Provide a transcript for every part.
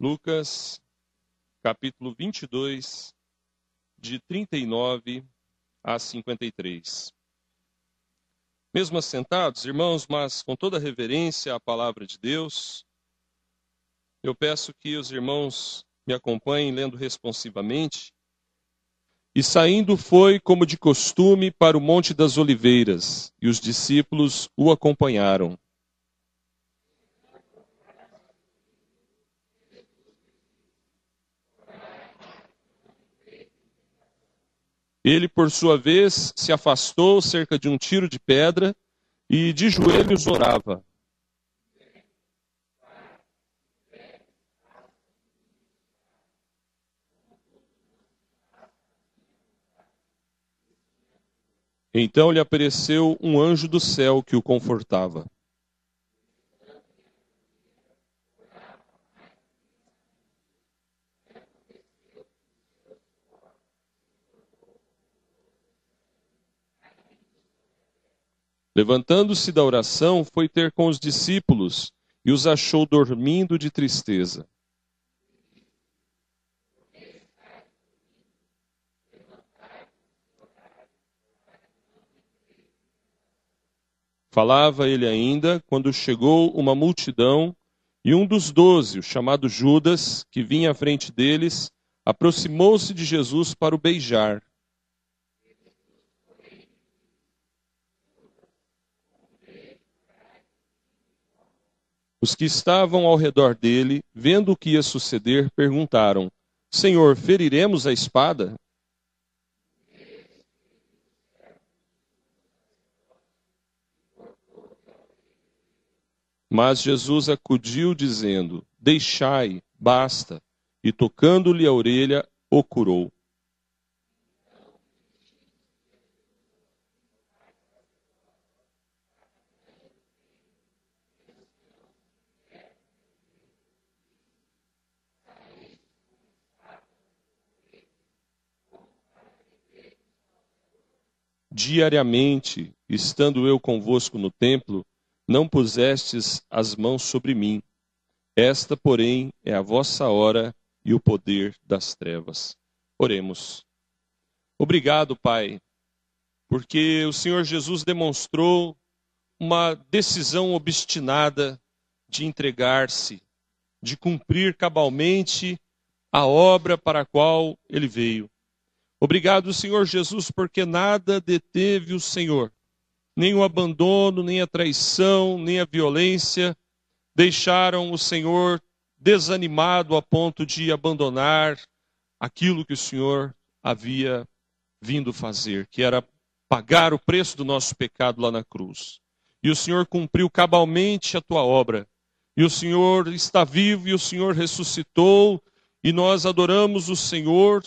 Lucas, capítulo 22, de 39 a 53. Mesmo assentados, irmãos, mas com toda reverência à palavra de Deus, eu peço que os irmãos me acompanhem lendo responsivamente. E saindo foi, como de costume, para o Monte das Oliveiras, e os discípulos o acompanharam. Ele, por sua vez, se afastou cerca de um tiro de pedra e de joelhos orava. Então lhe apareceu um anjo do céu que o confortava. Levantando-se da oração, foi ter com os discípulos e os achou dormindo de tristeza. Falava ele ainda, quando chegou uma multidão, e um dos 12, o chamado Judas, que vinha à frente deles, aproximou-se de Jesus para o beijar. Os que estavam ao redor dele, vendo o que ia suceder, perguntaram: Senhor, feriremos a espada? Mas Jesus acudiu, dizendo: Deixai, basta. E tocando-lhe a orelha, o curou. Diariamente, estando eu convosco no templo, não pusestes as mãos sobre mim. Esta, porém, é a vossa hora e o poder das trevas. Oremos. Obrigado, Pai, porque o Senhor Jesus demonstrou uma decisão obstinada de entregar-se, de cumprir cabalmente a obra para a qual ele veio. Obrigado, Senhor Jesus, porque nada deteve o Senhor, nem o abandono, nem a traição, nem a violência, deixaram o Senhor desanimado a ponto de abandonar aquilo que o Senhor havia vindo fazer, que era pagar o preço do nosso pecado lá na cruz. E o Senhor cumpriu cabalmente a tua obra. E o Senhor está vivo e o Senhor ressuscitou. E nós adoramos o Senhor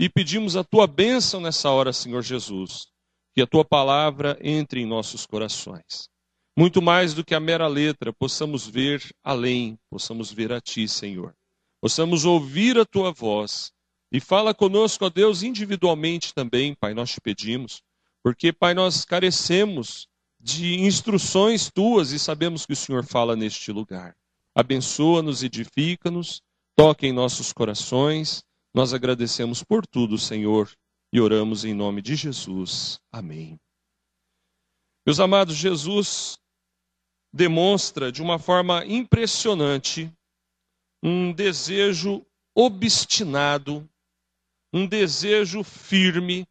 e pedimos a tua bênção nessa hora, Senhor Jesus. Que a tua palavra entre em nossos corações. Muito mais do que a mera letra, possamos ver além, possamos ver a ti, Senhor. Possamos ouvir a tua voz. E fala conosco, ó Deus, individualmente também, Pai, nós te pedimos. Porque, Pai, nós carecemos de instruções tuas e sabemos que o Senhor fala neste lugar. Abençoa-nos, edifica-nos, toca em nossos corações. Nós agradecemos por tudo, Senhor, e oramos em nome de Jesus. Amém. Meus amados, Jesus demonstra de uma forma impressionante um desejo obstinado, um desejo firme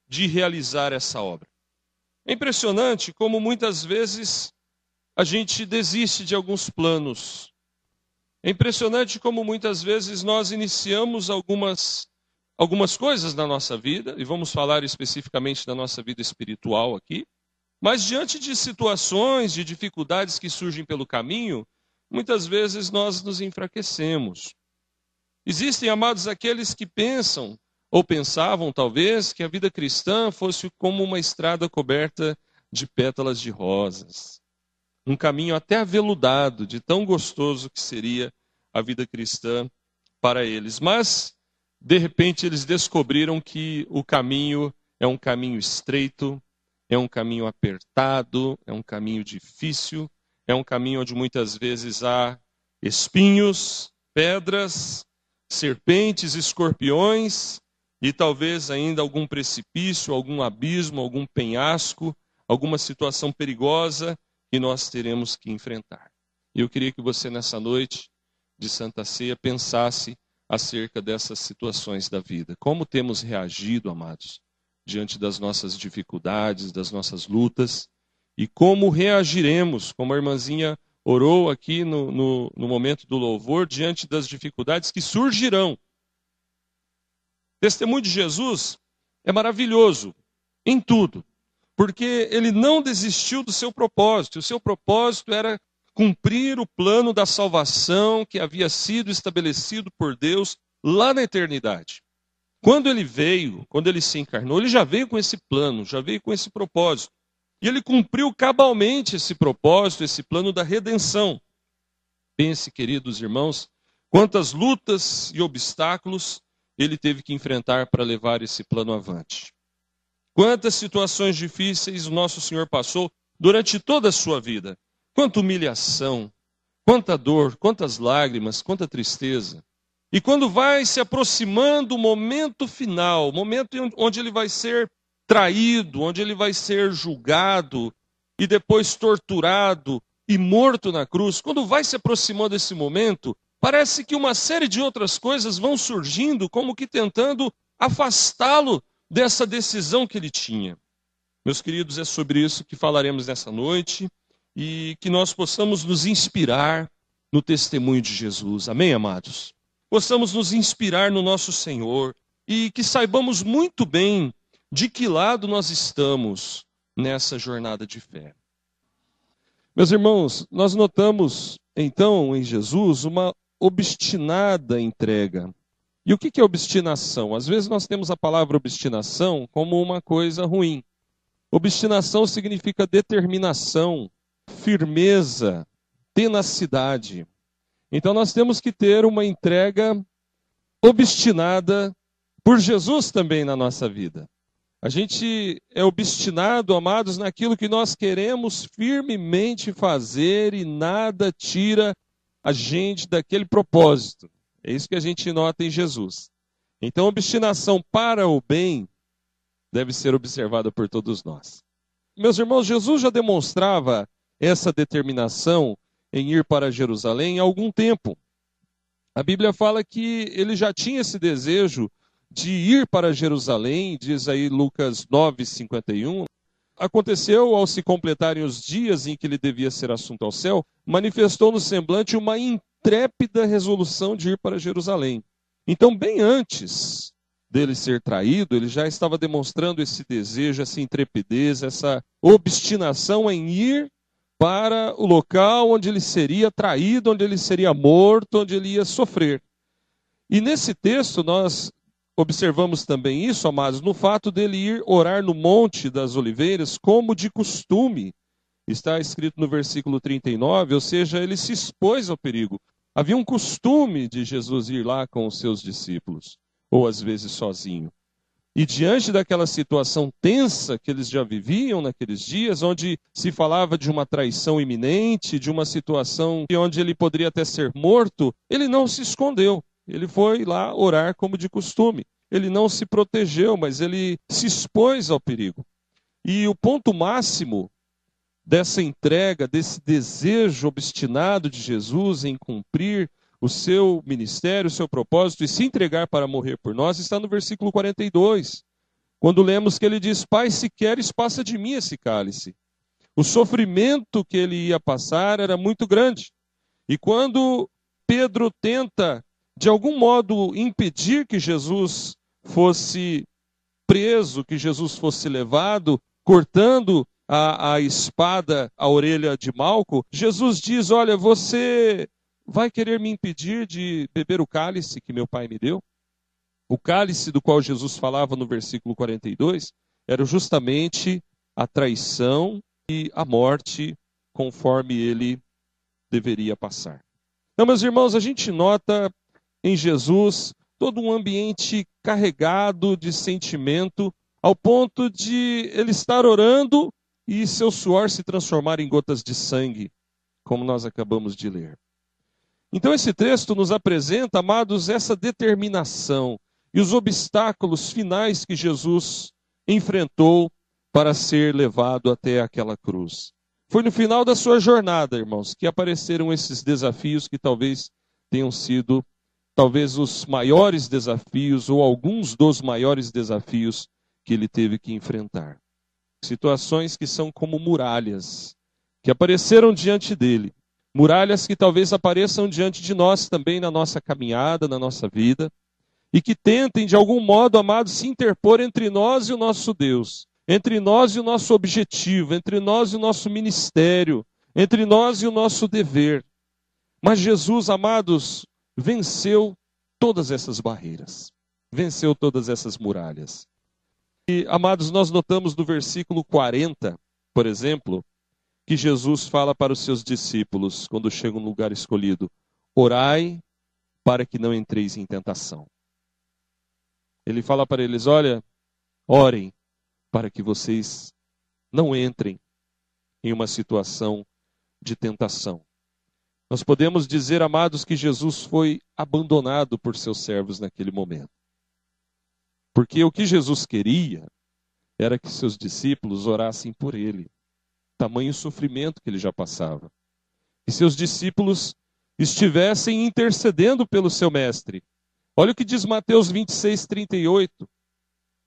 de realizar essa obra. É impressionante como muitas vezes a gente desiste de alguns planos. É impressionante como muitas vezes nós iniciamos algumas coisas na nossa vida, e vamos falar especificamente da nossa vida espiritual aqui, mas diante de situações, de dificuldades que surgem pelo caminho, muitas vezes nós nos enfraquecemos. Existem, amados, aqueles que pensam, ou pensavam talvez, que a vida cristã fosse como uma estrada coberta de pétalas de rosas. Um caminho até aveludado, de tão gostoso que seria a vida cristã para eles. Mas, de repente, eles descobriram que o caminho é um caminho estreito, é um caminho apertado, é um caminho difícil, é um caminho onde muitas vezes há espinhos, pedras, serpentes, escorpiões e talvez ainda algum precipício, algum abismo, algum penhasco, alguma situação perigosa que nós teremos que enfrentar. E eu queria que você nessa noite de Santa Ceia pensasse acerca dessas situações da vida. Como temos reagido, amados, diante das nossas dificuldades, das nossas lutas, e como reagiremos, como a irmãzinha orou aqui no momento do louvor, diante das dificuldades que surgirão. O testemunho de Jesus é maravilhoso em tudo, porque ele não desistiu do seu propósito. O seu propósito era cumprir o plano da salvação que havia sido estabelecido por Deus lá na eternidade. Quando ele veio, quando ele se encarnou, ele já veio com esse plano, já veio com esse propósito. E ele cumpriu cabalmente esse propósito, esse plano da redenção. Pense, queridos irmãos, quantas lutas e obstáculos ele teve que enfrentar para levar esse plano avante. Quantas situações difíceis o nosso Senhor passou durante toda a sua vida. Quanta humilhação, quanta dor, quantas lágrimas, quanta tristeza. E quando vai se aproximando o momento final, o momento onde ele vai ser traído, onde ele vai ser julgado e depois torturado e morto na cruz, quando vai se aproximando esse momento, parece que uma série de outras coisas vão surgindo, como que tentando afastá-lo dessa decisão que ele tinha. Meus queridos, é sobre isso que falaremos nessa noite e que nós possamos nos inspirar no testemunho de Jesus. Amém, amados? Possamos nos inspirar no nosso Senhor e que saibamos muito bem de que lado nós estamos nessa jornada de fé. Meus irmãos, nós notamos então em Jesus uma obstinada entrega. E o que é obstinação? Às vezes nós temos a palavra obstinação como uma coisa ruim. Obstinação significa determinação, firmeza, tenacidade. Então nós temos que ter uma entrega obstinada por Jesus também na nossa vida. A gente é obstinado, amados, naquilo que nós queremos firmemente fazer e nada tira a gente daquele propósito. É isso que a gente nota em Jesus. Então, obstinação para o bem deve ser observada por todos nós. Meus irmãos, Jesus já demonstrava essa determinação em ir para Jerusalém há algum tempo. A Bíblia fala que ele já tinha esse desejo de ir para Jerusalém, diz aí Lucas 9:51. Aconteceu, ao se completarem os dias em que ele devia ser assunto ao céu, manifestou no semblante uma intrépida resolução de ir para Jerusalém. Então, bem antes dele ser traído, ele já estava demonstrando esse desejo, essa intrepidez, essa obstinação em ir para o local onde ele seria traído, onde ele seria morto, onde ele ia sofrer. E nesse texto nós observamos também isso, amados, no fato dele ir orar no Monte das Oliveiras, como de costume. Está escrito no versículo 39, ou seja, ele se expôs ao perigo. Havia um costume de Jesus ir lá com os seus discípulos, ou às vezes sozinho. E diante daquela situação tensa que eles já viviam naqueles dias, onde se falava de uma traição iminente, de uma situação onde ele poderia até ser morto, ele não se escondeu. Ele foi lá orar como de costume. Ele não se protegeu, mas ele se expôs ao perigo. E o ponto máximo dessa entrega, desse desejo obstinado de Jesus em cumprir o seu ministério, o seu propósito e se entregar para morrer por nós, está no versículo 42, quando lemos que ele diz: Pai, se queres, passa de mim esse cálice. O sofrimento que ele ia passar era muito grande. E quando Pedro tenta de algum modo impedir que Jesus fosse preso, que Jesus fosse levado, cortando a espada à orelha de Malco, Jesus diz: olha, você vai querer me impedir de beber o cálice que meu pai me deu? O cálice do qual Jesus falava no versículo 42 era justamente a traição e a morte conforme ele deveria passar. Então, meus irmãos, a gente nota em Jesus todo um ambiente carregado de sentimento, ao ponto de ele estar orando e seu suor se transformar em gotas de sangue, como nós acabamos de ler. Então esse texto nos apresenta, amados, essa determinação e os obstáculos finais que Jesus enfrentou para ser levado até aquela cruz. Foi no final da sua jornada, irmãos, que apareceram esses desafios que talvez tenham sido os maiores desafios ou alguns dos maiores desafios que ele teve que enfrentar. Situações que são como muralhas, que apareceram diante dele. Muralhas que talvez apareçam diante de nós também na nossa caminhada, na nossa vida, e que tentem, de algum modo, amados, se interpor entre nós e o nosso Deus, entre nós e o nosso objetivo, entre nós e o nosso ministério, entre nós e o nosso dever. Mas Jesus, amados, venceu todas essas barreiras, venceu todas essas muralhas. E, amados, nós notamos no versículo 40, por exemplo, que Jesus fala para os seus discípulos, quando chegam no lugar escolhido: orai para que não entreis em tentação. Ele fala para eles: olha, orem para que vocês não entrem em uma situação de tentação. Nós podemos dizer, amados, que Jesus foi abandonado por seus servos naquele momento. Porque o que Jesus queria era que seus discípulos orassem por ele. Tamanho sofrimento que ele já passava. E seus discípulos estivessem intercedendo pelo seu mestre. Olha o que diz Mateus 26, 38.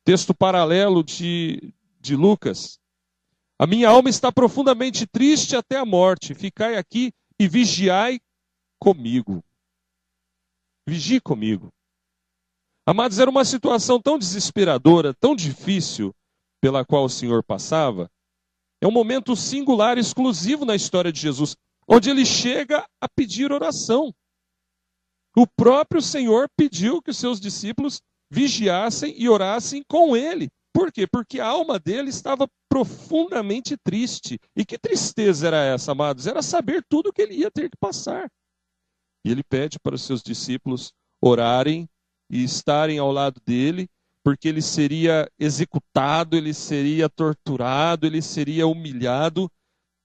Texto paralelo de Lucas. A minha alma está profundamente triste até a morte. Ficai aqui e vigiai comigo. Vigie comigo. Amados, era uma situação tão desesperadora, tão difícil, pela qual o Senhor passava. É um momento singular, exclusivo na história de Jesus, onde ele chega a pedir oração. O próprio Senhor pediu que os seus discípulos vigiassem e orassem com ele. Por quê? Porque a alma dele estava profundamente triste. E que tristeza era essa, amados? Era saber tudo o que ele ia ter que passar. E ele pede para os seus discípulos orarem e estarem ao lado dele, porque ele seria executado, ele seria torturado, ele seria humilhado.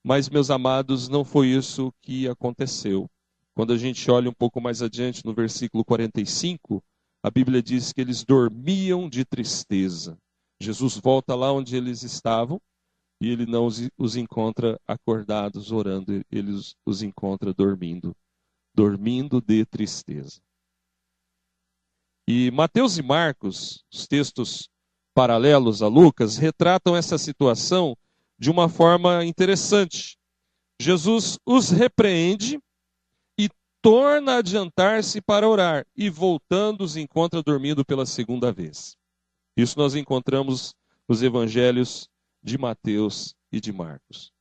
Mas, meus amados, não foi isso que aconteceu. Quando a gente olha um pouco mais adiante, no versículo 45, a Bíblia diz que eles dormiam de tristeza. Jesus volta lá onde eles estavam e ele não os encontra acordados orando, ele os encontra dormindo de tristeza. E Mateus e Marcos, os textos paralelos a Lucas, retratam essa situação de uma forma interessante. Jesus os repreende e torna a adiantar-se para orar, e voltando os encontra dormindo pela segunda vez. Isso nós encontramos nos evangelhos de Mateus e de Marcos.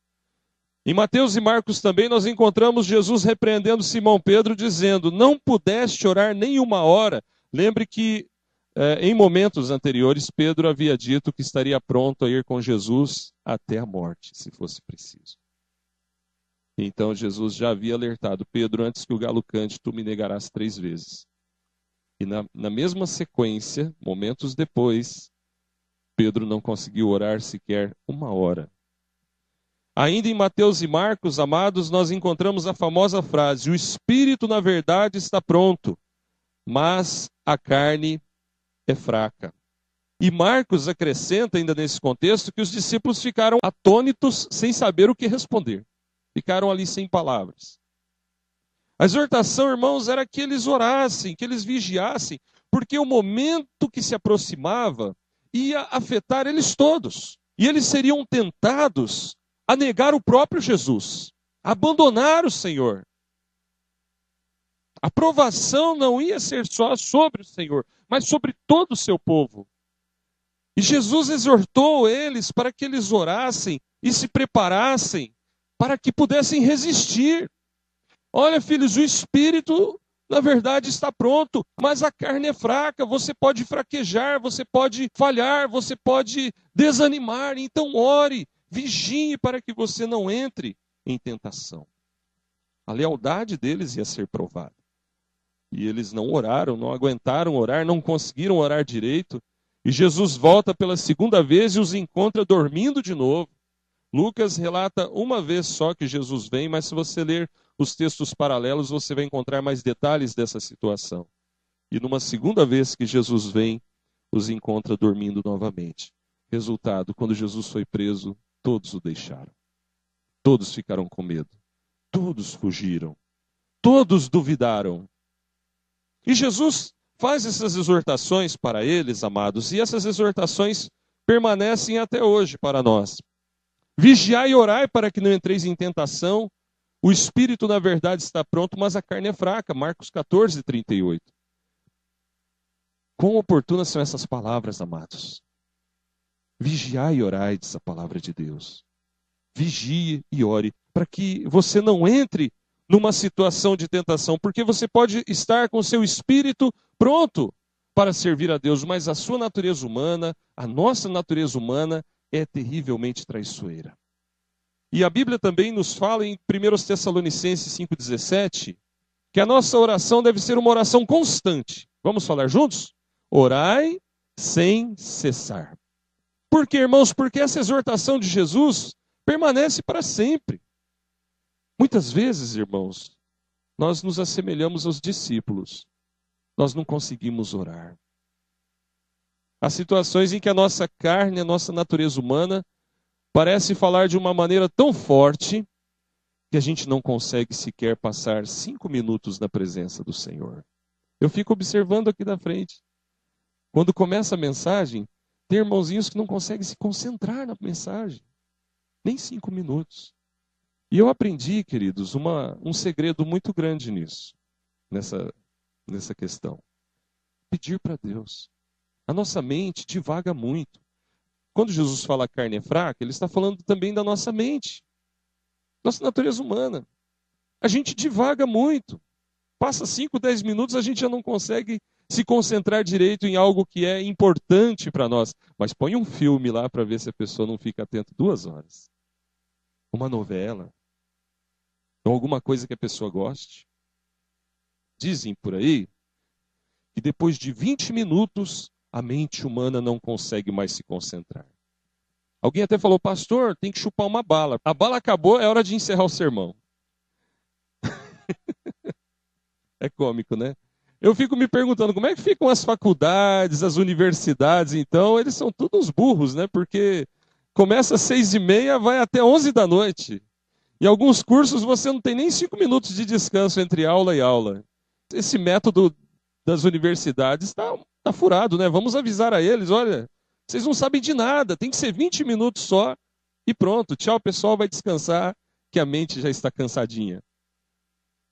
Em Mateus e Marcos também nós encontramos Jesus repreendendo Simão Pedro, dizendo: não pudeste orar nem uma hora. Lembre que em momentos anteriores Pedro havia dito que estaria pronto a ir com Jesus até a morte, se fosse preciso. Então Jesus já havia alertado: Pedro, antes que o galo cante, tu me negarás 3 vezes. E na mesma sequência, momentos depois, Pedro não conseguiu orar sequer uma hora. Ainda em Mateus e Marcos, amados, nós encontramos a famosa frase: o espírito, na verdade, está pronto, mas a carne é fraca. E Marcos acrescenta ainda nesse contexto que os discípulos ficaram atônitos sem saber o que responder. Ficaram ali sem palavras. A exortação, irmãos, era que eles orassem, que eles vigiassem, porque o momento que se aproximava ia afetar eles todos. E eles seriam tentados a negar o próprio Jesus, a abandonar o Senhor. A provação não ia ser só sobre o Senhor, mas sobre todo o seu povo. E Jesus exortou eles para que eles orassem e se preparassem para que pudessem resistir. Olha, filhos, o espírito, na verdade, está pronto, mas a carne é fraca. Você pode fraquejar, você pode falhar, você pode desanimar. Então ore, vigie para que você não entre em tentação. A lealdade deles ia ser provada. E eles não oraram, não aguentaram orar, não conseguiram orar direito. E Jesus volta pela segunda vez e os encontra dormindo de novo. Lucas relata uma vez só que Jesus vem, mas se você ler os textos paralelos, você vai encontrar mais detalhes dessa situação. E numa segunda vez que Jesus vem, os encontra dormindo novamente. Resultado, quando Jesus foi preso, todos o deixaram. Todos ficaram com medo. Todos fugiram. Todos duvidaram. E Jesus faz essas exortações para eles, amados, e essas exortações permanecem até hoje para nós. Vigiai e orai para que não entreis em tentação. O espírito, na verdade, está pronto, mas a carne é fraca. Marcos 14, 38. Quão oportunas são essas palavras, amados. Vigiai e orai, diz a palavra de Deus. Vigie e ore, para que você não entre numa situação de tentação, porque você pode estar com seu espírito pronto para servir a Deus, mas a sua natureza humana, a nossa natureza humana, é terrivelmente traiçoeira. E a Bíblia também nos fala em 1 Tessalonicenses 5,17, que a nossa oração deve ser uma oração constante. Vamos falar juntos? Orai sem cessar. Por quê, irmãos? Porque essa exortação de Jesus permanece para sempre. Muitas vezes, irmãos, nós nos assemelhamos aos discípulos. Nós não conseguimos orar. Há situações em que a nossa carne, a nossa natureza humana, parece falar de uma maneira tão forte que a gente não consegue sequer passar 5 minutos na presença do Senhor. Eu fico observando aqui da frente. Quando começa a mensagem, tem irmãozinhos que não conseguem se concentrar na mensagem. Nem 5 minutos. E eu aprendi, queridos, um segredo muito grande nisso, nessa questão. Pedir para Deus. A nossa mente divaga muito. Quando Jesus fala a carne é fraca, ele está falando também da nossa mente. Nossa natureza humana. A gente divaga muito. Passa 5, 10 minutos, a gente já não consegue se concentrar direito em algo que é importante para nós. Mas põe um filme lá para ver se a pessoa não fica atenta 2 horas. Uma novela. Ou alguma coisa que a pessoa goste. Dizem por aí que depois de 20 minutos, a mente humana não consegue mais se concentrar. Alguém até falou, pastor, tem que chupar uma bala. A bala acabou, é hora de encerrar o sermão. É cômico, né? Eu fico me perguntando, como é que ficam as faculdades, as universidades, então? Eles são todos burros, né? Porque começa às 6h30, vai até 11 da noite. Em alguns cursos você não tem nem 5 minutos de descanso entre aula e aula. Esse método das universidades está furado, né? Vamos avisar a eles, olha, vocês não sabem de nada, tem que ser 20 minutos só e pronto. Tchau, pessoal, vai descansar, que a mente já está cansadinha.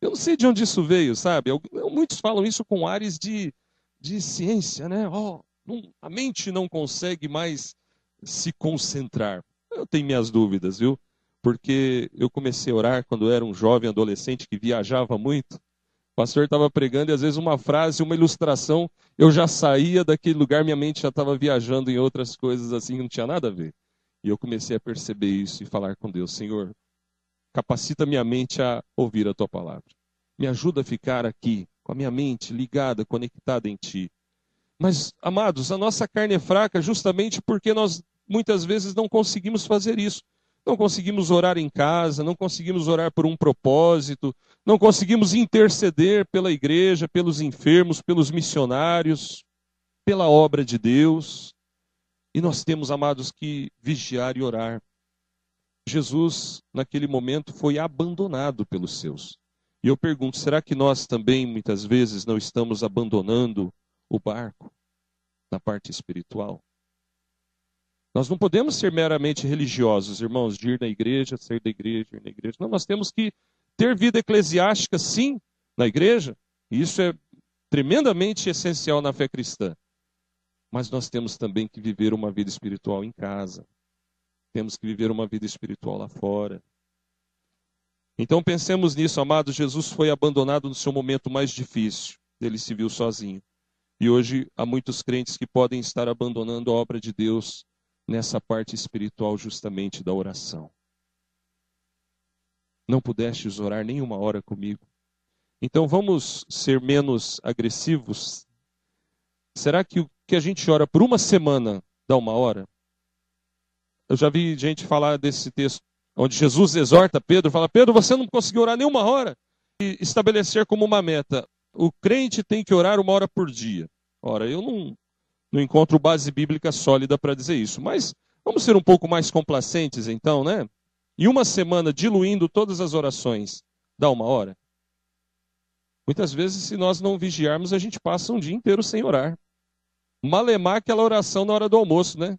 Eu não sei de onde isso veio, sabe? Muitos falam isso com ares de ciência, né? A mente não consegue mais se concentrar. Eu tenho minhas dúvidas, viu? Porque eu comecei a orar quando eu era um jovem adolescente que viajava muito. O pastor estava pregando e às vezes uma frase, uma ilustração, eu já saía daquele lugar, minha mente já estava viajando em outras coisas assim que não tinha nada a ver. E eu comecei a perceber isso e falar com Deus, Senhor, capacita minha mente a ouvir a tua palavra. Me ajuda a ficar aqui, com a minha mente ligada, conectada em ti. Mas, amados, a nossa carne é fraca justamente porque nós muitas vezes não conseguimos fazer isso. Não conseguimos orar em casa, não conseguimos orar por um propósito, não conseguimos interceder pela igreja, pelos enfermos, pelos missionários, pela obra de Deus. E nós temos, amados, que vigiar e orar. Jesus, naquele momento, foi abandonado pelos seus. E eu pergunto, será que nós também, muitas vezes, não estamos abandonando o barco na parte espiritual? Nós não podemos ser meramente religiosos, irmãos, de ir na igreja, sair da igreja, ir na igreja. Não, nós temos que ter vida eclesiástica, sim, na igreja. E isso é tremendamente essencial na fé cristã. Mas nós temos também que viver uma vida espiritual em casa. Temos que viver uma vida espiritual lá fora. Então pensemos nisso, amados. Jesus foi abandonado no seu momento mais difícil. Ele se viu sozinho. E hoje há muitos crentes que podem estar abandonando a obra de Deus nessa parte espiritual justamente da oração. Não pudestes orar nem 1 hora comigo. Então vamos ser menos agressivos? Será que o que a gente ora por 1 semana dá 1 hora? Eu já vi gente falar desse texto. onde Jesus exorta Pedro, fala: Pedro, você não conseguiu orar nem 1 hora. E estabelecer como uma meta: o crente tem que orar 1 hora por dia. Ora, eu não encontro base bíblica sólida para dizer isso. Mas vamos ser um pouco mais complacentes então, né? Em uma semana, diluindo todas as orações, dá 1 hora? Muitas vezes, se nós não vigiarmos, a gente passa um dia inteiro sem orar. Malemar aquela oração na hora do almoço, né?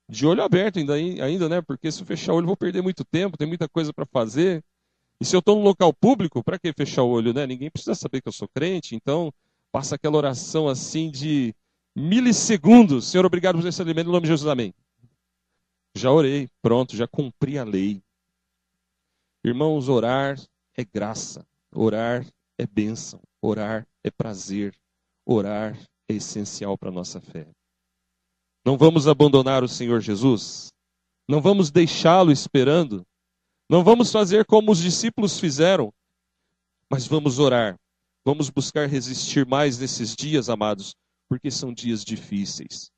De olho aberto ainda, né? Porque se eu fechar o olho, eu vou perder muito tempo, tem muita coisa para fazer. E se eu estou num local público, para que fechar o olho, né? Ninguém precisa saber que eu sou crente, então passa aquela oração assim de milissegundos. Senhor, obrigado por esse alimento, em nome de Jesus, amém. Já orei, pronto, já cumpri a lei. Irmãos, orar é graça, orar é bênção, orar é prazer, orar é essencial para a nossa fé. Não vamos abandonar o Senhor Jesus, não vamos deixá-lo esperando, não vamos fazer como os discípulos fizeram, mas vamos orar, vamos buscar resistir mais nesses dias, amados, porque são dias difíceis.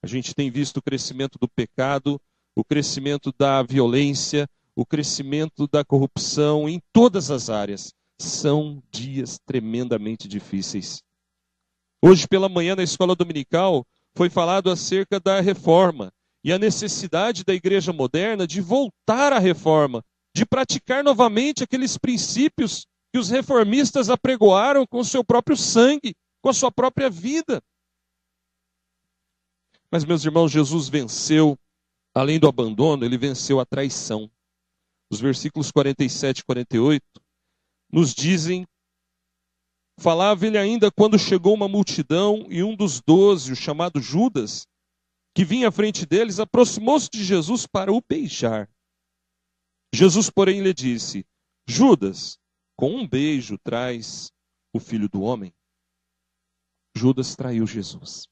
A gente tem visto o crescimento do pecado, o crescimento da violência, o crescimento da corrupção em todas as áreas. São dias tremendamente difíceis. Hoje pela manhã na escola dominical foi falado acerca da reforma e a necessidade da igreja moderna de voltar à reforma, de praticar novamente aqueles princípios que os reformistas apregoaram com o seu próprio sangue, com a sua própria vida. Mas, meus irmãos, Jesus venceu, além do abandono, ele venceu a traição. Os versículos 47 e 48 nos dizem: falava ele ainda quando chegou uma multidão e um dos 12, o chamado Judas, que vinha à frente deles, aproximou-se de Jesus para o beijar. Jesus, porém, lhe disse: Judas, com um beijo traz o Filho do Homem. Judas traiu Jesus.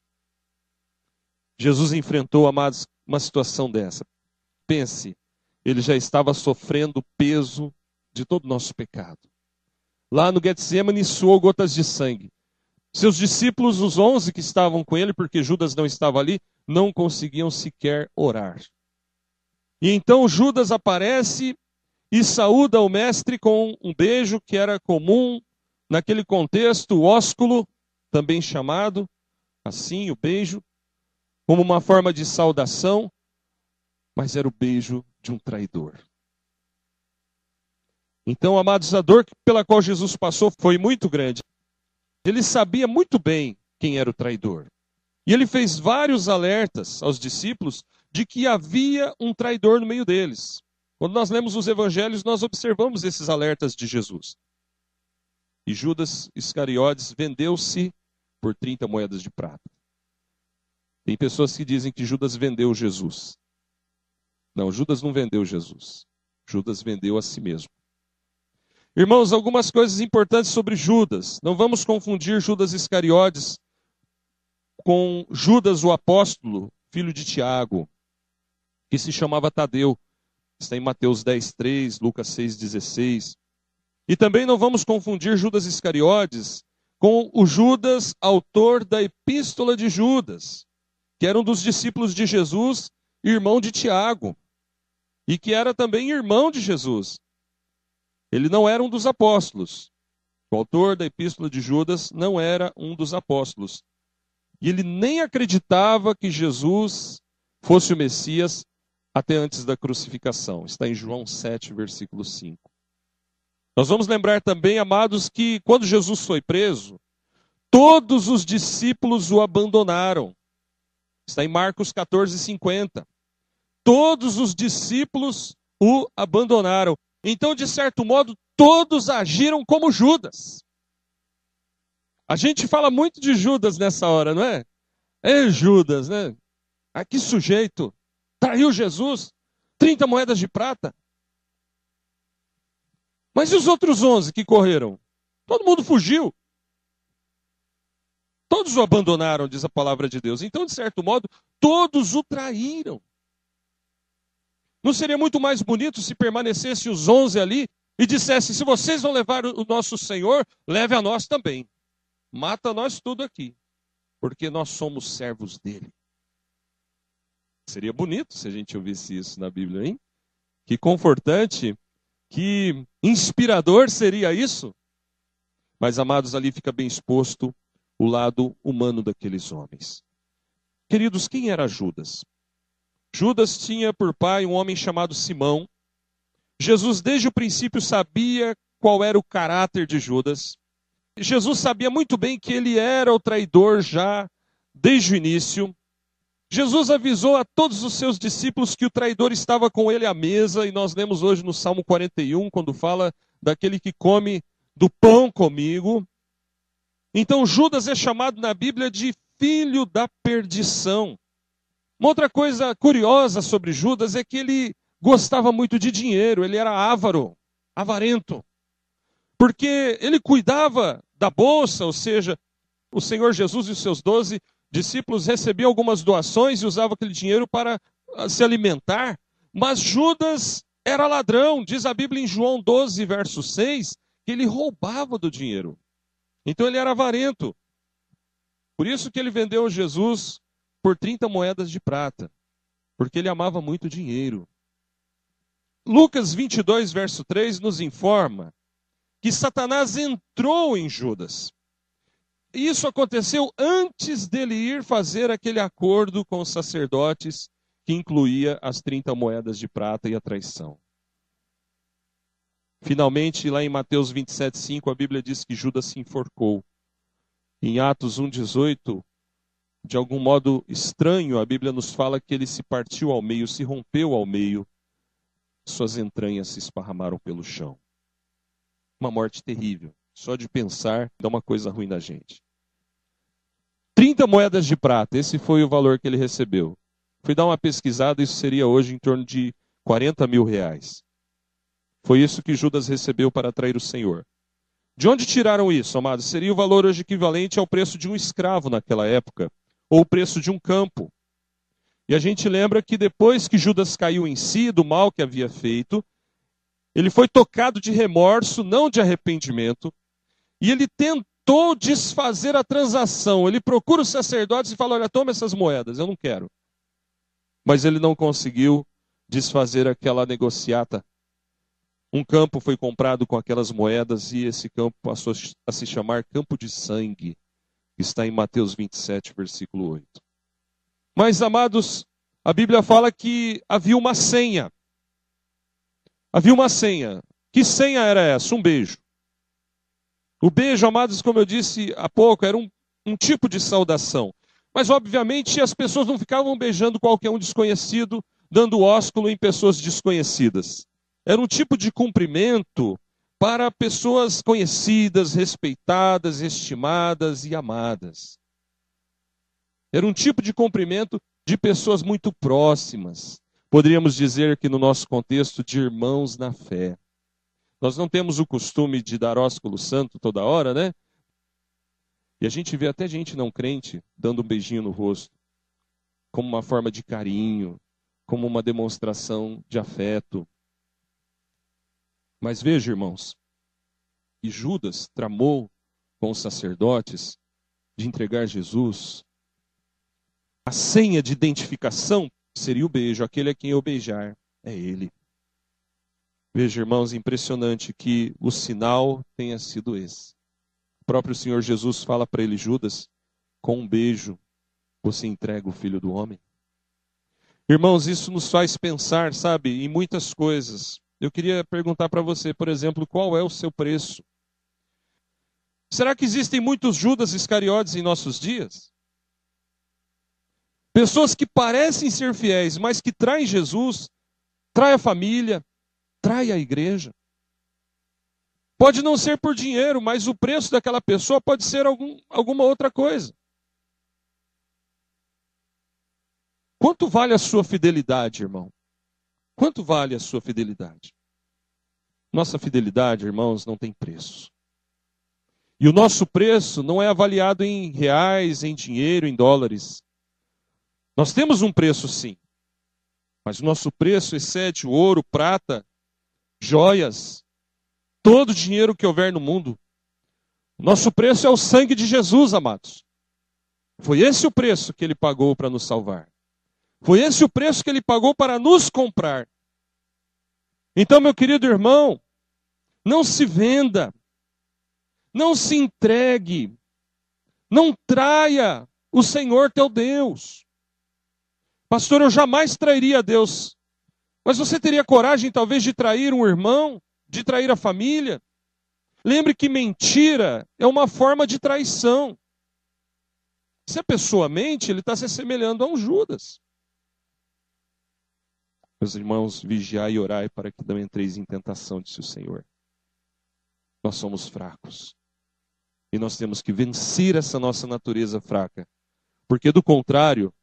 Jesus enfrentou, amados, uma situação dessa. Pense, ele já estava sofrendo o peso de todo o nosso pecado. Lá no Getsemane suou gotas de sangue. Seus discípulos, os 11 que estavam com ele, porque Judas não estava ali, não conseguiam sequer orar. E então Judas aparece e saúda o mestre com um beijo que era comum naquele contexto, o ósculo, também chamado assim, o beijo, como uma forma de saudação, mas era o beijo de um traidor. Então, amados, a dor pela qual Jesus passou foi muito grande. Ele sabia muito bem quem era o traidor. E ele fez vários alertas aos discípulos de que havia um traidor no meio deles. Quando nós lemos os evangelhos, nós observamos esses alertas de Jesus. E Judas Iscariotes vendeu-se por 30 moedas de prata. Tem pessoas que dizem que Judas vendeu Jesus. Não, Judas não vendeu Jesus. Judas vendeu a si mesmo. Irmãos, algumas coisas importantes sobre Judas. Não vamos confundir Judas Iscariotes com Judas o apóstolo, filho de Tiago, que se chamava Tadeu. Está em Mateus 10:3, Lucas 6:16. E também não vamos confundir Judas Iscariotes com o Judas, autor da Epístola de Judas, que era um dos discípulos de Jesus, irmão de Tiago, e que era também irmão de Jesus. Ele não era um dos apóstolos. O autor da Epístola de Judas não era um dos apóstolos. E ele nem acreditava que Jesus fosse o Messias até antes da crucificação. Está em João 7, versículo 5. Nós vamos lembrar também, amados, que quando Jesus foi preso, todos os discípulos o abandonaram. Está em Marcos 14:50. Todos os discípulos o abandonaram. Então, de certo modo, todos agiram como Judas. A gente fala muito de Judas nessa hora, não é? É Judas, né? Ah, que sujeito. Traiu Jesus. 30 moedas de prata. Mas e os outros 11 que correram? Todo mundo fugiu. Todos o abandonaram, diz a palavra de Deus. Então, de certo modo, todos o traíram. Não seria muito mais bonito se permanecessem os 11 ali e dissessem: se vocês vão levar o nosso Senhor, leve a nós também. Mata nós tudo aqui, porque nós somos servos dele. Seria bonito se a gente ouvisse isso na Bíblia, hein? Que confortante, que inspirador seria isso. Mas, amados, ali fica bem exposto o lado humano daqueles homens. Queridos, quem era Judas? Judas tinha por pai um homem chamado Simão. Jesus, desde o princípio, sabia qual era o caráter de Judas. Jesus sabia muito bem que ele era o traidor já desde o início. Jesus avisou a todos os seus discípulos que o traidor estava com ele à mesa, e nós lemos hoje no Salmo 41, quando fala daquele que come do pão comigo. Então Judas é chamado na Bíblia de filho da perdição. Uma outra coisa curiosa sobre Judas é que ele gostava muito de dinheiro, ele era avaro, avarento. Porque ele cuidava da bolsa, ou seja, o Senhor Jesus e os seus 12 discípulos recebiam algumas doações e usavam aquele dinheiro para se alimentar. Mas Judas era ladrão, diz a Bíblia em João 12, verso 6, que ele roubava do dinheiro. Então ele era avarento. Por isso que ele vendeu Jesus por 30 moedas de prata, porque ele amava muito dinheiro. Lucas 22, verso 3 nos informa que Satanás entrou em Judas. E isso aconteceu antes dele ir fazer aquele acordo com os sacerdotes que incluía as 30 moedas de prata e a traição. Finalmente, lá em Mateus 27:5, a Bíblia diz que Judas se enforcou. Em Atos 1:18, de algum modo estranho, a Bíblia nos fala que ele se partiu ao meio, se rompeu ao meio, suas entranhas se esparramaram pelo chão. Uma morte terrível. Só de pensar dá uma coisa ruim na gente. 30 moedas de prata, esse foi o valor que ele recebeu. Fui dar uma pesquisada, isso seria hoje em torno de 40 mil reais. Foi isso que Judas recebeu para trair o Senhor. De onde tiraram isso, amados? Seria o valor hoje equivalente ao preço de um escravo naquela época, ou o preço de um campo. E a gente lembra que depois que Judas caiu em si do mal que havia feito, ele foi tocado de remorso, não de arrependimento, e ele tentou desfazer a transação. Ele procura os sacerdotes e fala: olha, toma essas moedas, eu não quero. Mas ele não conseguiu desfazer aquela negociata. Um campo foi comprado com aquelas moedas e esse campo passou a se chamar Campo de Sangue, que está em Mateus 27, versículo 8. Mas, amados, a Bíblia fala que havia uma senha. Havia uma senha. Que senha era essa? Um beijo. O beijo, amados, como eu disse há pouco, era um tipo de saudação. Mas, obviamente, as pessoas não ficavam beijando qualquer um desconhecido, dando ósculo em pessoas desconhecidas. Era um tipo de cumprimento para pessoas conhecidas, respeitadas, estimadas e amadas. Era um tipo de cumprimento de pessoas muito próximas. Poderíamos dizer que no nosso contexto de irmãos na fé. Nós não temos o costume de dar ósculo santo toda hora, né? E a gente vê até gente não crente dando um beijinho no rosto, como uma forma de carinho, como uma demonstração de afeto. Mas veja, irmãos, que Judas tramou com os sacerdotes de entregar Jesus. A senha de identificação seria o beijo. Aquele a quem eu beijar é ele. Veja, irmãos, impressionante que o sinal tenha sido esse. O próprio Senhor Jesus fala para ele: Judas, com um beijo você entrega o Filho do Homem. Irmãos, isso nos faz pensar, sabe, em muitas coisas. Eu queria perguntar para você, por exemplo, qual é o seu preço? Será que existem muitos Judas Iscariotes em nossos dias? Pessoas que parecem ser fiéis, mas que traem Jesus, traem a família, traem a igreja. Pode não ser por dinheiro, mas o preço daquela pessoa pode ser alguma outra coisa. Quanto vale a sua fidelidade, irmão? Quanto vale a sua fidelidade? Nossa fidelidade, irmãos, não tem preço. E o nosso preço não é avaliado em reais, em dinheiro, em dólares. Nós temos um preço, sim. Mas o nosso preço excede o ouro, prata, joias, todo o dinheiro que houver no mundo. O nosso preço é o sangue de Jesus, amados. Foi esse o preço que ele pagou para nos salvar. Foi esse o preço que ele pagou para nos comprar. Então, meu querido irmão, não se venda, não se entregue, não traia o Senhor teu Deus. Pastor, eu jamais trairia a Deus. Mas você teria coragem, talvez, de trair um irmão, de trair a família? Lembre que mentira é uma forma de traição. Se a pessoa mente, ele está se assemelhando a um Judas. Meus irmãos, vigiai e orai para que não entreis em tentação, disse o Senhor. Nós somos fracos. E nós temos que vencer essa nossa natureza fraca. Porque, do contrário,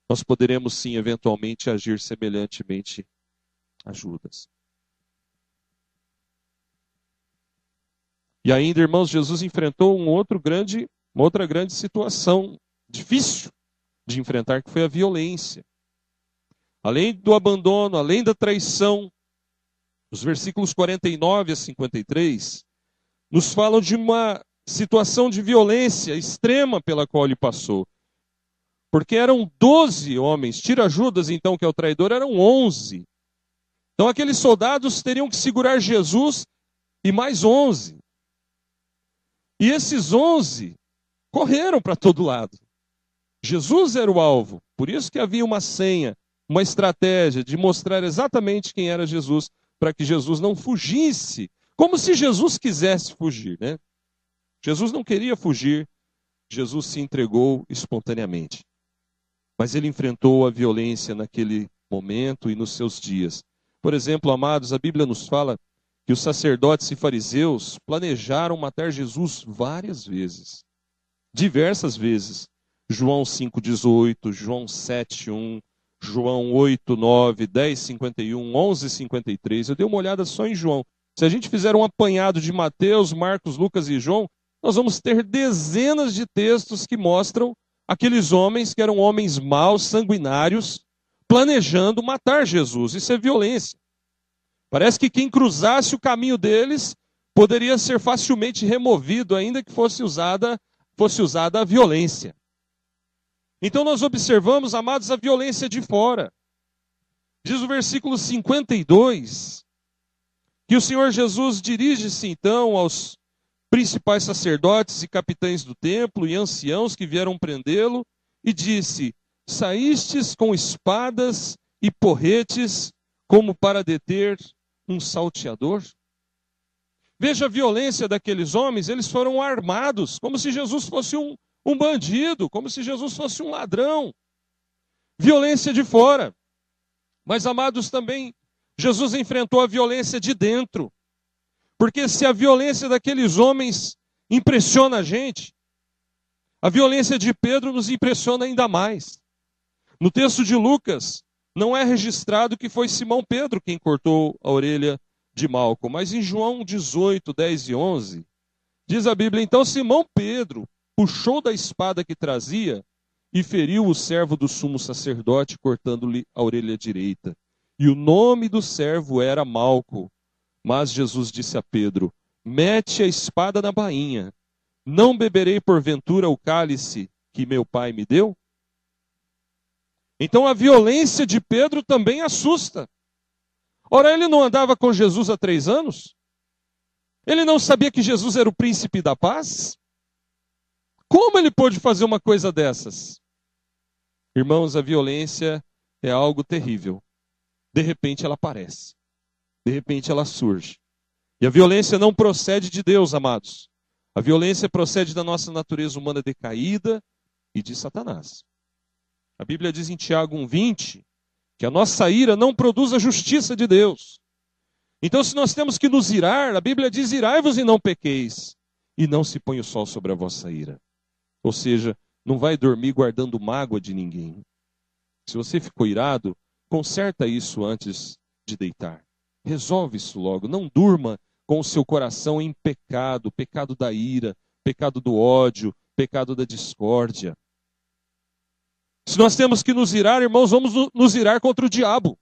nós poderemos sim, eventualmente, agir semelhantemente a Judas. E ainda, irmãos, Jesus enfrentou uma outra grande situação difícil de enfrentar, que foi a violência. Além do abandono, além da traição, os versículos 49 a 53 nos falam de uma situação de violência extrema pela qual ele passou. Porque eram 12 homens, tira Judas então, que é o traidor, eram 11. Então aqueles soldados teriam que segurar Jesus e mais 11. E esses 11 correram para todo lado. Jesus era o alvo, por isso que havia uma senha, uma estratégia de mostrar exatamente quem era Jesus, para que Jesus não fugisse, como se Jesus quisesse fugir, né? Jesus não queria fugir, Jesus se entregou espontaneamente. Mas ele enfrentou a violência naquele momento e nos seus dias. Por exemplo, amados, a Bíblia nos fala que os sacerdotes e fariseus planejaram matar Jesus várias vezes. Diversas vezes. João 5,18, João 7,1, João 8,9, 10,51, 11,53. Eu dei uma olhada só em João. Se a gente fizer um apanhado de Mateus, Marcos, Lucas e João, nós vamos ter dezenas de textos que mostram aqueles homens que eram homens maus, sanguinários, planejando matar Jesus. Isso é violência. Parece que quem cruzasse o caminho deles poderia ser facilmente removido, ainda que fosse usada a violência. Então nós observamos, amados, a violência de fora. Diz o versículo 52, que o Senhor Jesus dirige-se então aos principais sacerdotes e capitães do templo e anciãos que vieram prendê-lo e disse: saístes com espadas e porretes como para deter um salteador? Veja a violência daqueles homens, eles foram armados, como se Jesus fosse um bandido, como se Jesus fosse um ladrão. Violência de fora. Mas, amados, também Jesus enfrentou a violência de dentro. Porque se a violência daqueles homens impressiona a gente, a violência de Pedro nos impressiona ainda mais. No texto de Lucas, não é registrado que foi Simão Pedro quem cortou a orelha de Malco, mas em João 18, 10 e 11, diz a Bíblia: então Simão Pedro puxou da espada que trazia e feriu o servo do sumo sacerdote, cortando-lhe a orelha direita. E o nome do servo era Malco. Mas Jesus disse a Pedro: mete a espada na bainha. Não beberei porventura o cálice que meu pai me deu? Então a violência de Pedro também assusta. Ora, ele não andava com Jesus há 3 anos? Ele não sabia que Jesus era o príncipe da paz? Como ele pôde fazer uma coisa dessas? Irmãos, a violência é algo terrível. De repente ela aparece. De repente ela surge. E a violência não procede de Deus, amados. A violência procede da nossa natureza humana decaída e de Satanás. A Bíblia diz em Tiago 1,20 que a nossa ira não produz a justiça de Deus. Então, se nós temos que nos irar, a Bíblia diz: irai-vos e não pequeis, e não se põe o sol sobre a vossa ira. Ou seja, não vai dormir guardando mágoa de ninguém. Se você ficou irado, conserta isso antes de deitar. Resolve isso logo. Não durma com o seu coração em pecado, pecado da ira, pecado do ódio, pecado da discórdia. Se nós temos que nos irar, irmãos, vamos nos irar contra o diabo.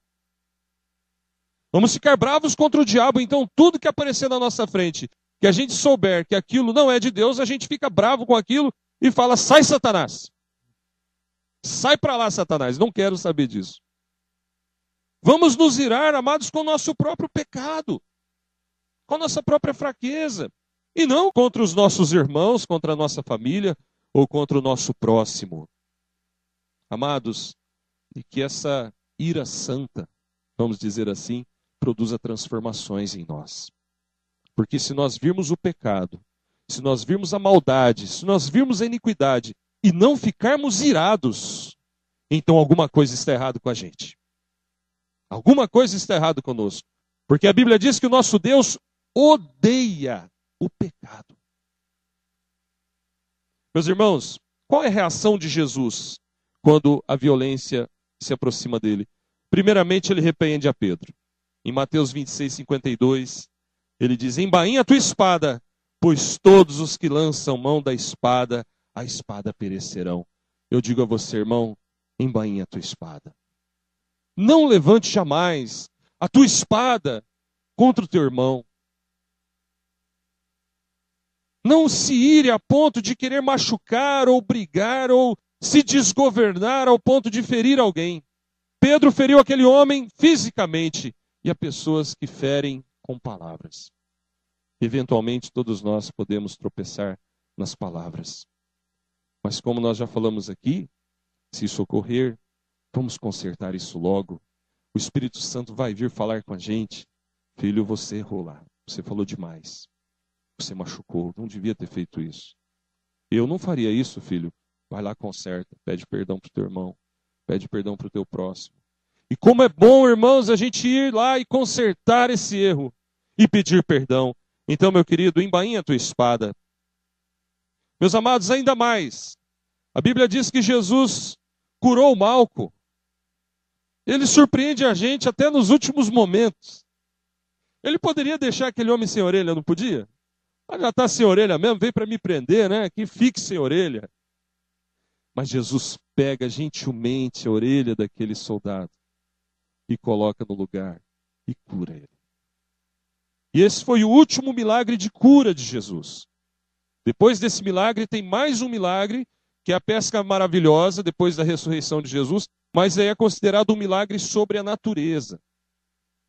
Vamos ficar bravos contra o diabo. Então, tudo que aparecer na nossa frente, que a gente souber que aquilo não é de Deus, a gente fica bravo com aquilo e fala: sai, Satanás. Sai para lá, Satanás. Não quero saber disso. Vamos nos irar, amados, com o nosso próprio pecado, com a nossa própria fraqueza, e não contra os nossos irmãos, contra a nossa família ou contra o nosso próximo. Amados, e que essa ira santa, vamos dizer assim, produza transformações em nós. Porque se nós virmos o pecado, se nós virmos a maldade, se nós virmos a iniquidade e não ficarmos irados, então alguma coisa está errada com a gente. Alguma coisa está errada conosco. Porque a Bíblia diz que o nosso Deus odeia o pecado. Meus irmãos, qual é a reação de Jesus quando a violência se aproxima dele? Primeiramente, ele repreende a Pedro. Em Mateus 26, 52, ele diz: embainha a tua espada, pois todos os que lançam mão da espada, a espada perecerão. Eu digo a você, irmão, embainha a tua espada. Não levante jamais a tua espada contra o teu irmão. Não se ire a ponto de querer machucar ou brigar ou se desgovernar ao ponto de ferir alguém. Pedro feriu aquele homem fisicamente e há pessoas que ferem com palavras. Eventualmente todos nós podemos tropeçar nas palavras. Mas como nós já falamos aqui, se isso ocorrer, vamos consertar isso logo. O Espírito Santo vai vir falar com a gente. Filho, você errou lá. Você falou demais. Você machucou. Não devia ter feito isso. Eu não faria isso, filho. Vai lá, conserta. Pede perdão para o teu irmão. Pede perdão para o teu próximo. E como é bom, irmãos, a gente ir lá e consertar esse erro. E pedir perdão. Então, meu querido, embainha a tua espada. Meus amados, ainda mais. A Bíblia diz que Jesus curou o Malco. Ele surpreende a gente até nos últimos momentos. Ele poderia deixar aquele homem sem orelha, não podia? Ah, já está sem orelha mesmo, veio para me prender, né? Que fique sem orelha. Mas Jesus pega gentilmente a orelha daquele soldado e coloca no lugar e cura ele. E esse foi o último milagre de cura de Jesus. Depois desse milagre tem mais um milagre, que é a pesca maravilhosa, depois da ressurreição de Jesus, mas aí é considerado um milagre sobre a natureza.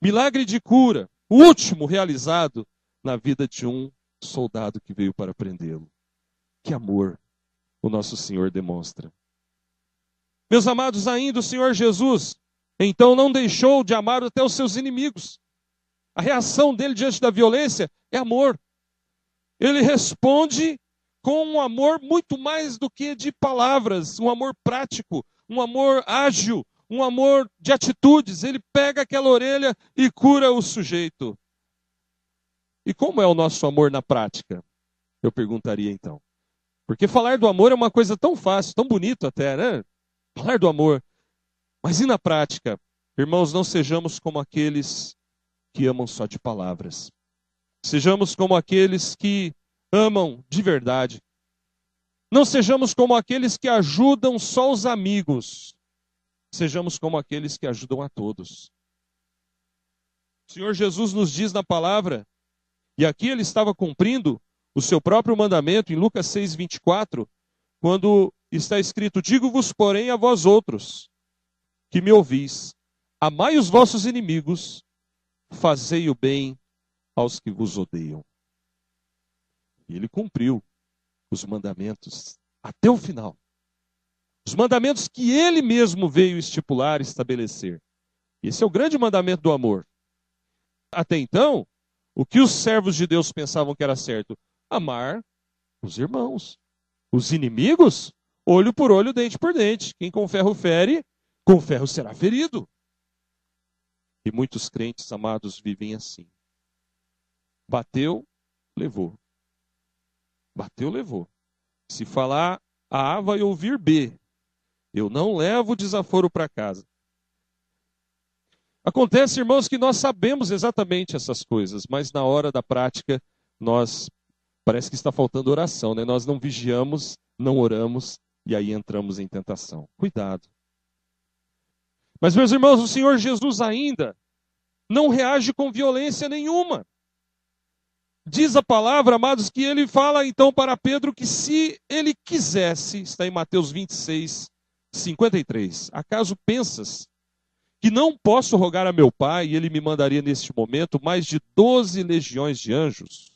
Milagre de cura, o último realizado na vida de um soldado que veio para prendê-lo. Que amor o nosso Senhor demonstra. Meus amados, ainda o Senhor Jesus, então não deixou de amar até os seus inimigos. A reação dele diante da violência é amor. Ele responde com um amor muito mais do que de palavras, um amor prático, um amor ágil, um amor de atitudes. Ele pega aquela orelha e cura o sujeito. E como é o nosso amor na prática? Eu perguntaria então. Porque falar do amor é uma coisa tão fácil, tão bonito até, né? Falar do amor. Mas e na prática? Irmãos, não sejamos como aqueles que amam só de palavras. Sejamos como aqueles que amam de verdade. Não sejamos como aqueles que ajudam só os amigos. Sejamos como aqueles que ajudam a todos. O Senhor Jesus nos diz na palavra, e aqui ele estava cumprindo o seu próprio mandamento, em Lucas 6, 24, quando está escrito: digo-vos, porém, a vós outros, que me ouvis, amai os vossos inimigos, fazei o bem aos que vos odeiam. E ele cumpriu os mandamentos até o final. Os mandamentos que ele mesmo veio estipular, estabelecer. Esse é o grande mandamento do amor. Até então, o que os servos de Deus pensavam que era certo? Amar os irmãos. Os inimigos, olho por olho, dente por dente. Quem com ferro fere, com ferro será ferido. E muitos crentes, amados, vivem assim. Bateu, levou. Bateu, levou. Se falar A, vai ouvir B. Eu não levo o desaforo para casa. Acontece, irmãos, que nós sabemos exatamente essas coisas, mas na hora da prática, parece que está faltando oração, né? Nós não vigiamos, não oramos, e aí entramos em tentação. Cuidado. Mas, meus irmãos, o Senhor Jesus ainda não reage com violência nenhuma. Diz a palavra, amados, que ele fala então para Pedro que se ele quisesse, está em Mateus 26, 53, acaso pensas que não posso rogar a meu Pai, e ele me mandaria neste momento mais de 12 legiões de anjos?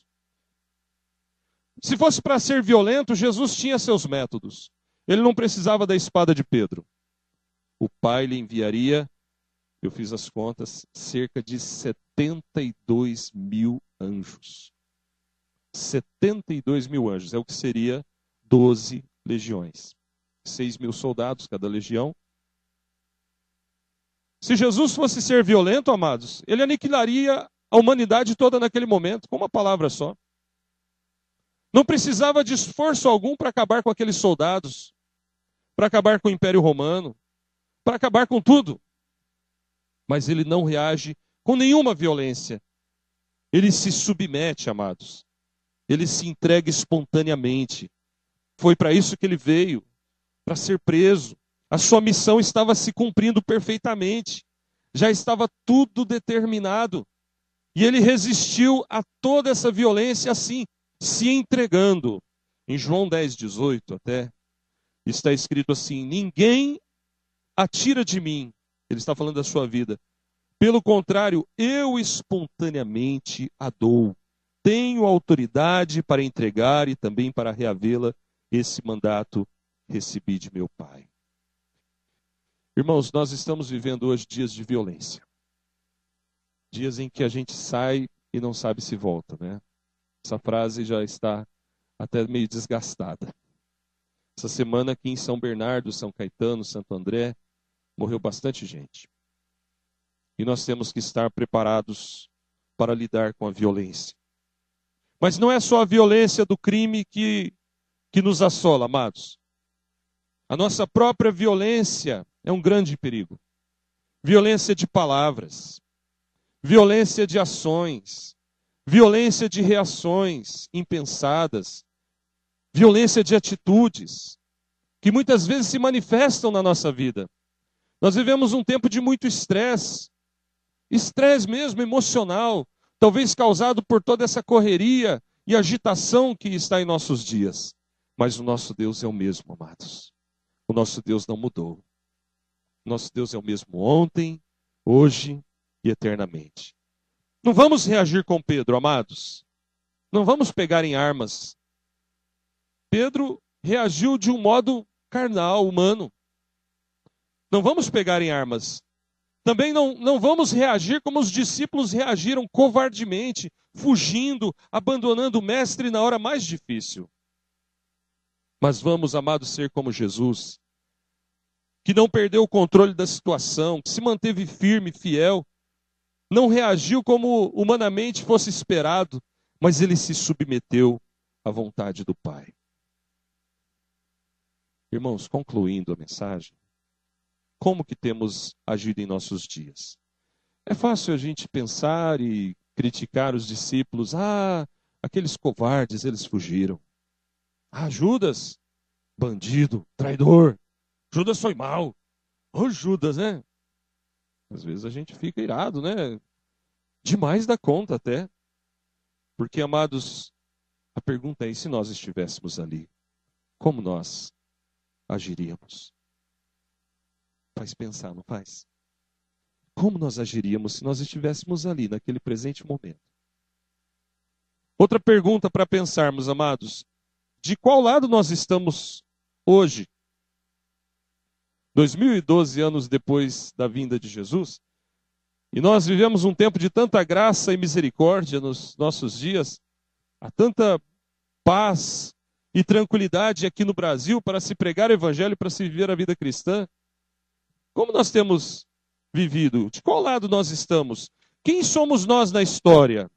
Se fosse para ser violento, Jesus tinha seus métodos. Ele não precisava da espada de Pedro. O Pai lhe enviaria, eu fiz as contas, cerca de 72 mil anjos. 72 mil anjos, é o que seria 12 legiões. 6 mil soldados cada legião. Se Jesus fosse ser violento, amados, ele aniquilaria a humanidade toda naquele momento, com uma palavra só. Não precisava de esforço algum para acabar com aqueles soldados, para acabar com o Império Romano, para acabar com tudo. Mas ele não reage com nenhuma violência. Ele se submete, amados. Ele se entrega espontaneamente. Foi para isso que ele veio, para ser preso. A sua missão estava se cumprindo perfeitamente. Já estava tudo determinado. E ele resistiu a toda essa violência assim, se entregando. Em João 10:18 até, está escrito assim: ninguém atira de mim. Ele está falando da sua vida. Pelo contrário, eu espontaneamente a dou. Tenho autoridade para entregar e também para reavê-la. Esse mandato recebi de meu Pai. Irmãos, nós estamos vivendo hoje dias de violência. Dias em que a gente sai e não sabe se volta, né? Essa frase já está até meio desgastada. Essa semana aqui em São Bernardo, São Caetano, Santo André, morreu bastante gente. E nós temos que estar preparados para lidar com a violência. Mas não é só a violência do crime que nos assola, amados. A nossa própria violência é um grande perigo. Violência de palavras, violência de ações, violência de reações impensadas, violência de atitudes, que muitas vezes se manifestam na nossa vida. Nós vivemos um tempo de muito estresse, estresse mesmo emocional, talvez causado por toda essa correria e agitação que está em nossos dias. Mas o nosso Deus é o mesmo, amados. O nosso Deus não mudou. O nosso Deus é o mesmo ontem, hoje e eternamente. Não vamos reagir com Pedro, amados. Não vamos pegar em armas. Pedro reagiu de um modo carnal, humano. Não vamos pegar em armas. Também não vamos reagir como os discípulos reagiram covardemente, fugindo, abandonando o mestre na hora mais difícil. Mas vamos, amados, ser como Jesus, que não perdeu o controle da situação, que se manteve firme, fiel, não reagiu como humanamente fosse esperado, mas ele se submeteu à vontade do Pai. Irmãos, concluindo a mensagem, como que temos agido em nossos dias? É fácil a gente pensar e criticar os discípulos. Ah, aqueles covardes, eles fugiram. Ah, Judas, bandido, traidor. Judas foi mal. Ô Judas, né? Às vezes a gente fica irado, né? Demais da conta até. Porque, amados, a pergunta é: e se nós estivéssemos ali? Como nós agiríamos? Faz pensar, não faz? Como nós agiríamos se nós estivéssemos ali, naquele presente momento? Outra pergunta para pensarmos, amados: de qual lado nós estamos hoje? 2012 anos depois da vinda de Jesus, e nós vivemos um tempo de tanta graça e misericórdia nos nossos dias, há tanta paz e tranquilidade aqui no Brasil para se pregar o evangelho, para se viver a vida cristã. Como nós temos vivido? De qual lado nós estamos? Quem somos nós na história?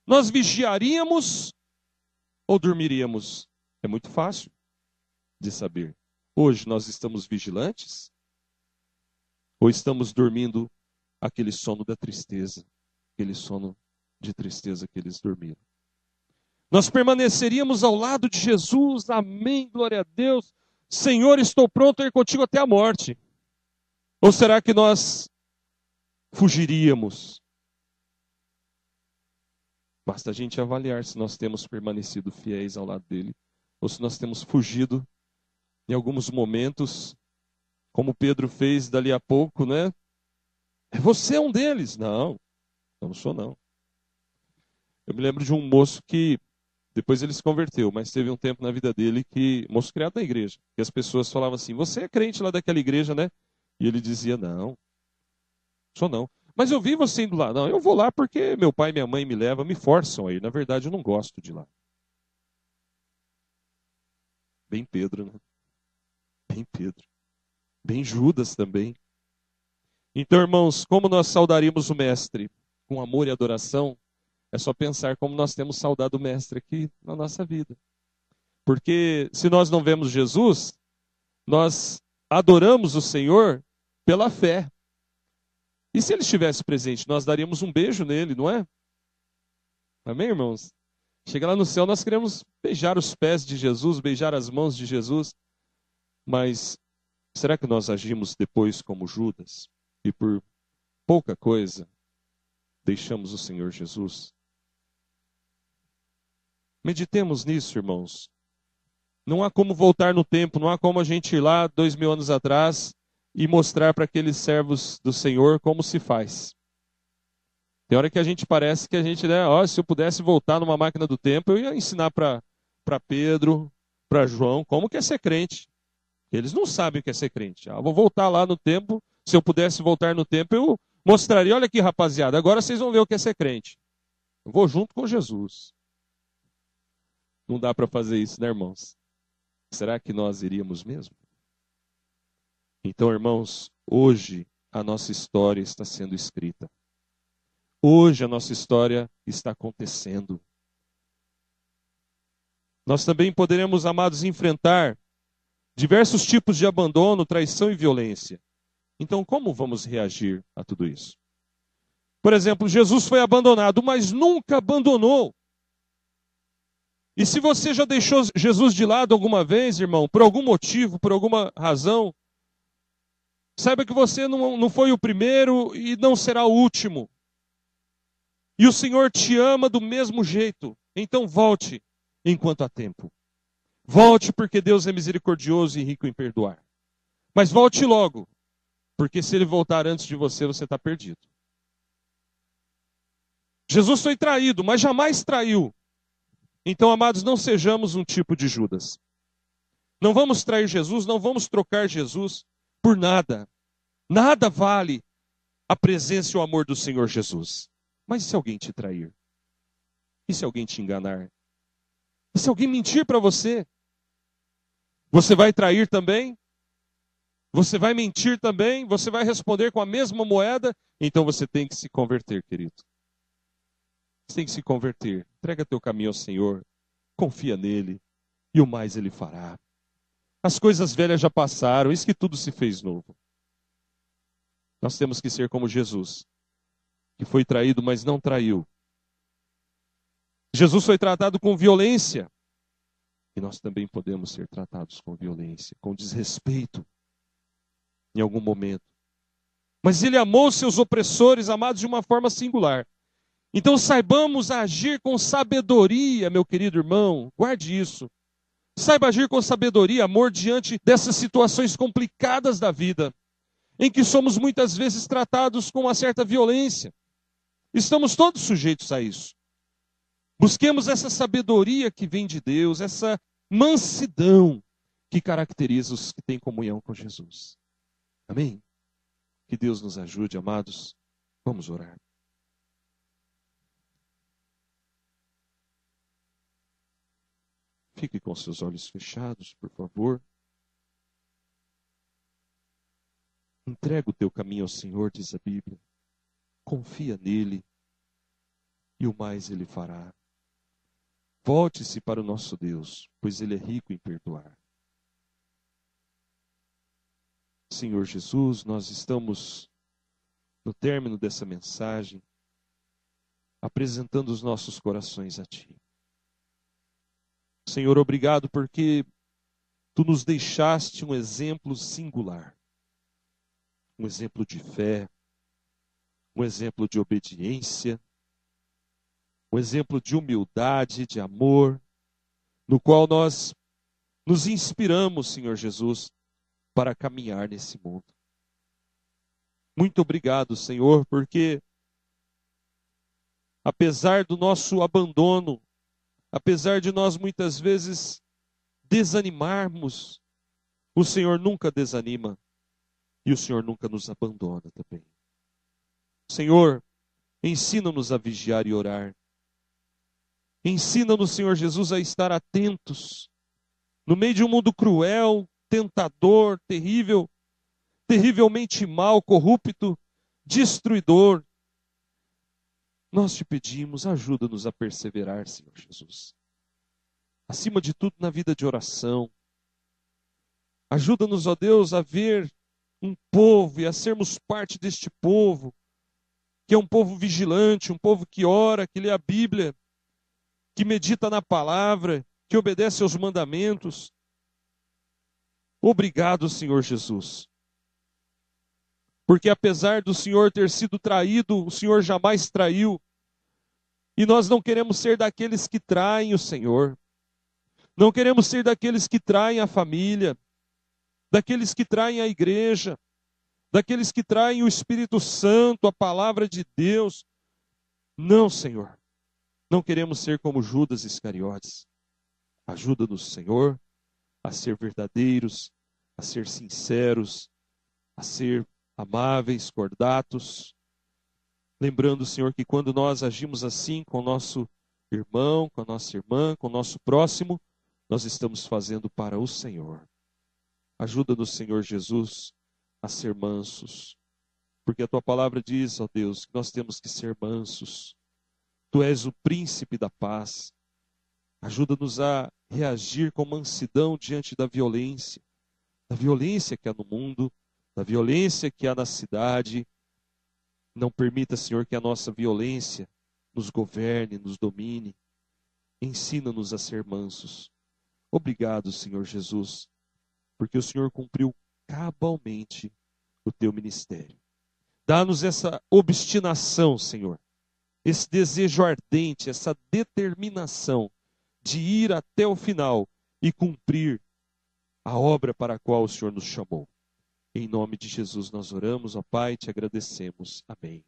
Nós vigiaríamos ou dormiríamos? É muito fácil de saber. Hoje nós estamos vigilantes? Ou estamos dormindo aquele sono da tristeza? Aquele sono de tristeza que eles dormiram. Nós permaneceríamos ao lado de Jesus, amém, glória a Deus. Senhor, estou pronto a ir contigo até a morte. Ou será que nós fugiríamos? Basta a gente avaliar se nós temos permanecido fiéis ao lado dele, ou se nós temos fugido em alguns momentos como Pedro fez dali a pouco, né? Você é um deles. Não, eu não sou não. Eu me lembro de um moço que depois ele se converteu, mas teve um tempo na vida dele que, moço criado na igreja, que as pessoas falavam assim: você é crente lá daquela igreja, né? E ele dizia: não, sou não. Mas eu vi você indo lá. Não, eu vou lá porque meu pai e minha mãe me levam, me forçam aí. Na verdade, eu não gosto de ir lá. Bem Pedro, né? Bem Pedro. Bem Judas também. Então, irmãos, como nós saudaríamos o Mestre? Com amor e adoração? É só pensar como nós temos saudado o Mestre aqui na nossa vida. Porque se nós não vemos Jesus, nós adoramos o Senhor pela fé. E se ele estivesse presente, nós daríamos um beijo nele, não é? Amém, irmãos? Chega lá no céu, nós queremos beijar os pés de Jesus, beijar as mãos de Jesus. Mas será que nós agimos depois como Judas? E por pouca coisa deixamos o Senhor Jesus? Meditemos nisso, irmãos. Não há como voltar no tempo, não há como a gente ir lá 2000 anos atrás e mostrar para aqueles servos do Senhor como se faz. Tem hora que a gente parece que a gente, né, ó, se eu pudesse voltar numa máquina do tempo, eu ia ensinar para Pedro, para João, como que é ser crente. Eles não sabem o que é ser crente. Ah, vou voltar lá no tempo, se eu pudesse voltar no tempo, eu mostraria, olha aqui, rapaziada, agora vocês vão ver o que é ser crente. Eu vou junto com Jesus. Não dá para fazer isso, né, irmãos? Será que nós iríamos mesmo? Então, irmãos, hoje a nossa história está sendo escrita. Hoje a nossa história está acontecendo. Nós também poderemos, amados, enfrentar diversos tipos de abandono, traição e violência. Então, como vamos reagir a tudo isso? Por exemplo, Jesus foi abandonado, mas nunca abandonou. E se você já deixou Jesus de lado alguma vez, irmão, por algum motivo, por alguma razão, saiba que você não foi o primeiro e não será o último. E o Senhor te ama do mesmo jeito. Então volte enquanto há tempo. Volte porque Deus é misericordioso e rico em perdoar. Mas volte logo, porque se Ele voltar antes de você, você está perdido. Jesus foi traído, mas jamais traiu. Então, amados, não sejamos um tipo de Judas. Não vamos trair Jesus, não vamos trocar Jesus por nada. Nada vale a presença e o amor do Senhor Jesus. Mas e se alguém te trair? E se alguém te enganar? E se alguém mentir para você? Você vai trair também? Você vai mentir também? Você vai responder com a mesma moeda? Então você tem que se converter, querido. Você tem que se converter. Entrega teu caminho ao Senhor. Confia nele. E o mais ele fará. As coisas velhas já passaram. Eis que tudo se fez novo. Nós temos que ser como Jesus, que foi traído, mas não traiu. Jesus foi tratado com violência. E nós também podemos ser tratados com violência, com desrespeito, em algum momento. Mas ele amou seus opressores, amados, de uma forma singular. Então saibamos agir com sabedoria, meu querido irmão. Guarde isso. Saiba agir com sabedoria, amor, diante dessas situações complicadas da vida, em que somos muitas vezes tratados com uma certa violência. Estamos todos sujeitos a isso. Busquemos essa sabedoria que vem de Deus, essa mansidão que caracteriza os que têm comunhão com Jesus. Amém? Que Deus nos ajude, amados. Vamos orar. Fique com seus olhos fechados, por favor. Entrega o teu caminho ao Senhor, diz a Bíblia. Confia nele e o mais ele fará. Volte-se para o nosso Deus, pois ele é rico em perdoar. Senhor Jesus, nós estamos no término dessa mensagem, apresentando os nossos corações a Ti. Senhor, obrigado porque Tu nos deixaste um exemplo singular. Um exemplo de fé, um exemplo de obediência, um exemplo de humildade, de amor, no qual nós nos inspiramos, Senhor Jesus, para caminhar nesse mundo. Muito obrigado, Senhor, porque apesar do nosso abandono, apesar de nós muitas vezes desanimarmos, o Senhor nunca desanima e o Senhor nunca nos abandona também. Senhor, ensina-nos a vigiar e orar. Ensina-nos, Senhor Jesus, a estar atentos no meio de um mundo cruel, tentador, terrível, terrivelmente mau, corrupto, destruidor. Nós te pedimos, ajuda-nos a perseverar, Senhor Jesus. Acima de tudo, na vida de oração. Ajuda-nos, ó Deus, a ver um povo e a sermos parte deste povo, que é um povo vigilante, um povo que ora, que lê a Bíblia, que medita na palavra, que obedece aos mandamentos. Obrigado, Senhor Jesus. Porque apesar do Senhor ter sido traído, o Senhor jamais traiu. E nós não queremos ser daqueles que traem o Senhor. Não queremos ser daqueles que traem a família, daqueles que traem a igreja, daqueles que traem o Espírito Santo, a palavra de Deus. Não, Senhor. Não queremos ser como Judas Iscariotes. Ajuda-nos, Senhor, a ser verdadeiros, a ser sinceros, a ser amáveis, cordatos. Lembrando, Senhor, que quando nós agimos assim com o nosso irmão, com a nossa irmã, com o nosso próximo, nós estamos fazendo para o Senhor. Ajuda-nos, Senhor Jesus, a ser mansos. Porque a Tua palavra diz, ó Deus, que nós temos que ser mansos. Tu és o príncipe da paz. Ajuda-nos a reagir com mansidão diante da violência que há no mundo, da violência que há na cidade. Não permita, Senhor, que a nossa violência nos governe, nos domine. Ensina-nos a ser mansos. Obrigado, Senhor Jesus, porque o Senhor cumpriu cabalmente o teu ministério. Dá-nos essa obstinação, Senhor, esse desejo ardente, essa determinação de ir até o final e cumprir a obra para a qual o Senhor nos chamou. Em nome de Jesus nós oramos, ó Pai, te agradecemos. Amém.